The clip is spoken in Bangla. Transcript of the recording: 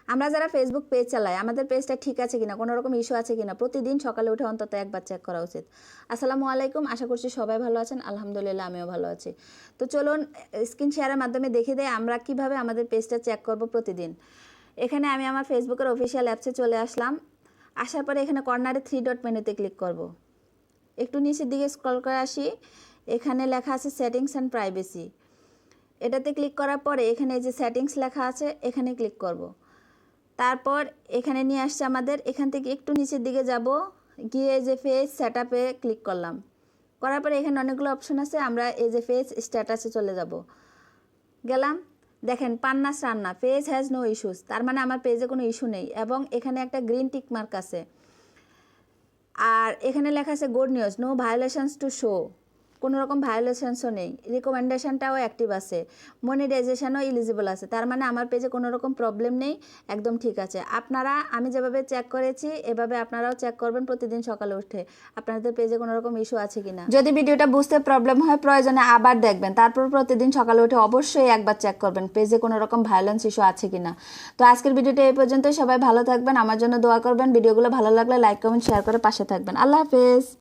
আমরা যারা ফেসবুক পেজ চালাই আমাদের পেজটা ঠিক আছে কিনা, কোনো রকম ইস্যু আছে কিনা প্রতিদিন সকালে উঠে অন্তত একবার চেক করা উচিত। আসসালামু আলাইকুম, আশা করছি সবাই ভালো আছেন। আলহামদুলিল্লাহ আমিও ভালো আছি। তো চলুন স্ক্রিন শেয়ারের মাধ্যমে দেখে দেয় আমরা কিভাবে আমাদের পেজটা চেক করব প্রতিদিন। এখানে আমি আমার ফেসবুকের অফিসিয়াল অ্যাপসে চলে আসলাম। আসার পরে এখানে কর্নারে 3 ডট মেনুতে ক্লিক করব। একটু নিচের দিকে স্ক্রল করে আসি, এখানে লেখা আছে সেটিংস অ্যান্ড প্রাইভেসি। এটাতে ক্লিক করার পরে এখানে যে সেটিংস লেখা আছে এখানে ক্লিক করব। তারপর এখানে নিয়ে আসছে আমাদের, এখান থেকে একটু নিচের দিকে যাব, গিয়ে যে ফেজ সেটআপে ক্লিক করলাম। করার পরে এখানে অনেকগুলো অপশন আছে, আমরা এই যে ফেজ স্ট্যাটাসে চলে যাব। গেলাম, দেখেন পান্নাস রান্না পেজ হ্যাজ নো ইস্যুস, তার মানে আমার পেজে কোনো ইস্যু নেই এবং এখানে একটা গ্রিন টিক মার্ক আছে। আর এখানে লেখা আছে good news, no violations to show, কোনো রকম ভায়োলেশনসও নেই। রিকমেন্ডেশনটাও অ্যাক্টিভ আছে, মনিটাইজেশনও এলিজিবল আছে, তার মানে আমার পেজে কোনো রকম প্রবলেম নেই, একদম ঠিক আছে। আপনারা আমি যেভাবে চেক করেছি এভাবে আপনারাও চেক করবেন প্রতিদিন সকালে উঠে আপনাদের পেজে কোনো রকম ইস্যু আছে কিনা। যদি ভিডিওটা বুঝতে প্রবলেম হয় প্রয়োজনে আবার দেখবেন, তারপর প্রতিদিন সকালে উঠে অবশ্যই একবার চেক করবেন পেজে কোনো রকম ভায়োলেন্স ইস্যু আছে কিনা। তো আজকের ভিডিওটা এই পর্যন্তই, সবাই ভালো থাকবেন, আমার জন্য দোয়া করবেন। ভিডিওগুলো ভালো লাগলে লাইক কমেন্ট শেয়ার করে পাশে থাকবেন। আল্লাহ হাফেজ।